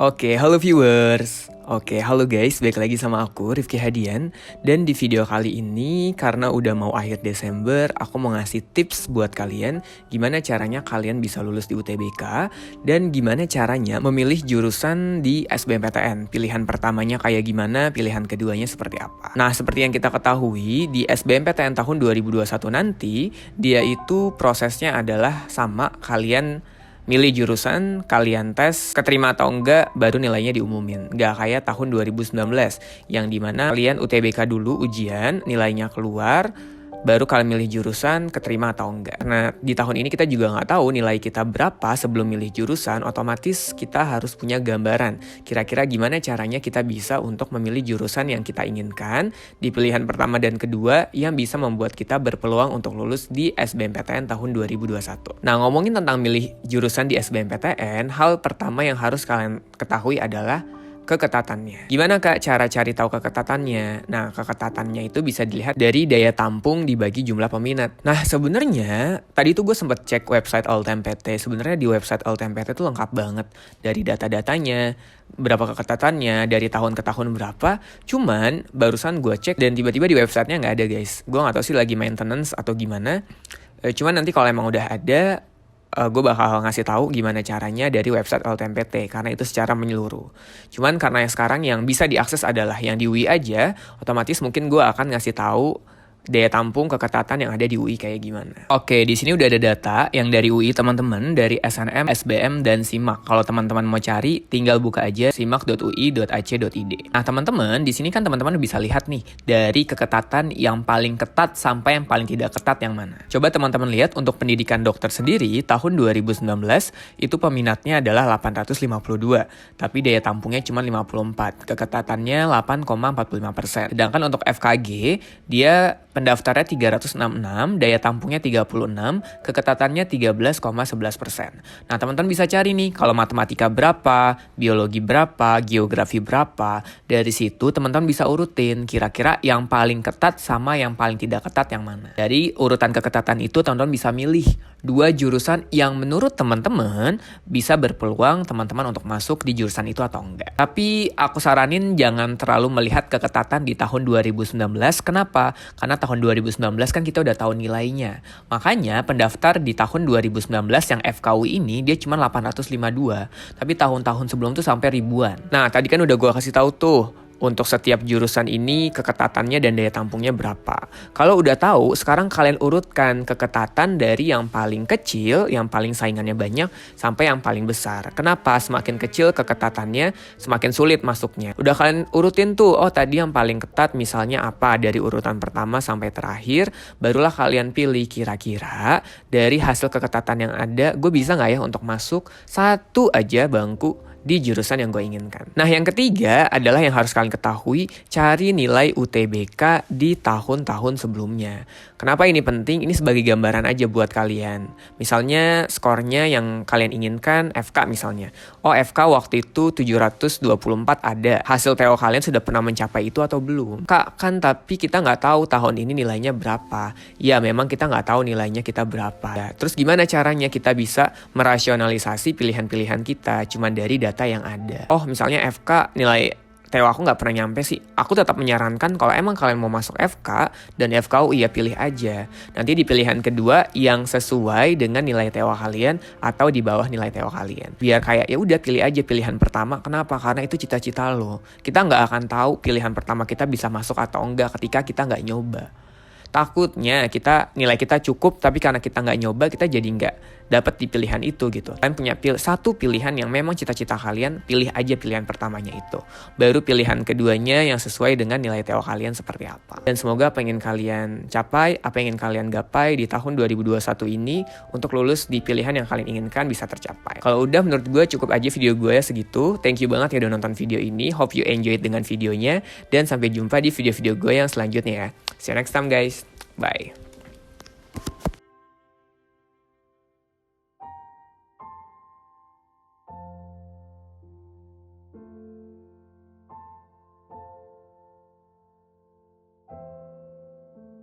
Oke, halo viewers. Oke, halo guys, balik lagi sama aku, Rifki Hadian. Dan di video kali ini, karena udah mau akhir Desember, aku mau ngasih tips buat kalian gimana caranya kalian bisa lulus di UTBK dan gimana caranya memilih jurusan di SBMPTN. Pilihan pertamanya kayak gimana, pilihan keduanya seperti apa. Nah, seperti yang kita ketahui, di SBMPTN tahun 2021 nanti, dia itu prosesnya adalah sama kalian milih jurusan, kalian tes, keterima atau enggak, baru nilainya diumumin. Nggak kayak tahun 2019, yang dimana kalian UTBK dulu ujian, nilainya keluar, baru kalian milih jurusan, keterima atau enggak. Karena di tahun ini kita juga nggak tahu nilai kita berapa sebelum milih jurusan, otomatis kita harus punya gambaran. Kira-kira gimana caranya kita bisa untuk memilih jurusan yang kita inginkan di pilihan pertama dan kedua yang bisa membuat kita berpeluang untuk lulus di SBMPTN tahun 2021. Nah, ngomongin tentang milih jurusan di SBMPTN, hal pertama yang harus kalian ketahui adalah keketatannya. Gimana Kak cara cari tahu keketatannya? Nah, keketatannya itu bisa dilihat dari daya tampung dibagi jumlah peminat. Nah, sebenarnya tadi tuh gue sempat cek website LTMPT. Sebenarnya di website LTMPT tuh lengkap banget dari data-datanya, berapa keketatannya, dari tahun ke tahun berapa. Cuman barusan gue cek dan tiba-tiba di websitenya nggak ada guys. Gue nggak tahu sih lagi maintenance atau gimana. Cuman nanti kalau emang udah ada, gue bakal ngasih tahu gimana caranya dari website LTMPT karena itu secara menyeluruh. Cuman karena yang sekarang yang bisa diakses adalah yang di UI aja, otomatis mungkin gue akan ngasih tahu daya tampung keketatan yang ada di UI kayak gimana. Oke, di sini udah ada data yang dari UI teman-teman, dari SNM, SBM, dan SIMAK. Kalau teman-teman mau cari, tinggal buka aja simak.ui.ac.id. Nah, teman-teman, di sini kan teman-teman bisa lihat nih dari keketatan yang paling ketat sampai yang paling tidak ketat yang mana. Coba teman-teman lihat untuk pendidikan dokter sendiri tahun 2019 itu peminatnya adalah 852, tapi daya tampungnya cuma 54. Keketatannya 8,45%. Sedangkan untuk FKG dia pendaftarnya 366, daya tampungnya 36, keketatannya 13,11%. Nah, teman-teman bisa cari nih, kalau matematika berapa, biologi berapa, geografi berapa. Dari situ teman-teman bisa urutin, kira-kira yang paling ketat sama yang paling tidak ketat yang mana. Dari urutan keketatan itu, teman-teman bisa milih 2 jurusan yang menurut teman-teman bisa berpeluang teman-teman untuk masuk di jurusan itu atau enggak. Tapi aku saranin jangan terlalu melihat keketatan di tahun 2019. Kenapa? Karena tahun 2019 kan kita udah tahu nilainya. Makanya pendaftar di tahun 2019 yang FKUI ini dia cuma 852. Tapi tahun-tahun sebelum tuh sampai ribuan. Nah, tadi kan udah gue kasih tahu tuh untuk setiap jurusan ini keketatannya dan daya tampungnya berapa. Kalau udah tahu, sekarang kalian urutkan keketatan dari yang paling kecil, yang paling saingannya banyak, sampai yang paling besar. Kenapa? Semakin kecil keketatannya, semakin sulit masuknya. Udah kalian urutin tuh, oh tadi yang paling ketat misalnya apa, dari urutan pertama sampai terakhir, barulah kalian pilih kira-kira dari hasil keketatan yang ada, gue bisa nggak ya untuk masuk satu aja bangku di jurusan yang gue inginkan. Nah, yang ketiga adalah yang harus kalian ketahui, cari nilai UTBK di tahun-tahun sebelumnya. Kenapa ini penting? Ini sebagai gambaran aja buat kalian. Misalnya skornya yang kalian inginkan FK misalnya. Oh, FK waktu itu 724 ada. Hasil TO kalian sudah pernah mencapai itu atau belum? Kak, kan tapi kita nggak tahu tahun ini nilainya berapa. Ya, memang kita nggak tahu nilainya kita berapa. Ya, terus gimana caranya kita bisa merasionalisasi pilihan-pilihan kita cuma dari data yang ada? Oh, misalnya FK nilai TO aku nggak pernah nyampe sih. Aku tetap menyarankan kalau emang kalian mau masuk FK dan FKU ya pilih aja. Nanti di pilihan kedua yang sesuai dengan nilai TO kalian atau di bawah nilai TO kalian. Biar kayak ya udah pilih aja pilihan pertama. Kenapa? Karena itu cita-cita lo. Kita nggak akan tahu pilihan pertama kita bisa masuk atau enggak ketika kita nggak nyoba. Takutnya nilai kita cukup, tapi karena kita nggak nyoba, kita jadi nggak dapat di pilihan itu gitu. Kalian punya satu pilihan yang memang cita-cita kalian, pilih aja pilihan pertamanya itu. Baru pilihan keduanya yang sesuai dengan nilai TO kalian seperti apa. Dan semoga apa yang ingin kalian capai, apa yang ingin kalian gapai di tahun 2021 ini untuk lulus di pilihan yang kalian inginkan bisa tercapai. Kalau udah, menurut gue cukup aja video gue ya segitu. Thank you banget ya udah nonton video ini. Hope you enjoyed dengan videonya. Dan sampai jumpa di video-video gue yang selanjutnya ya. See you next time guys. Bye.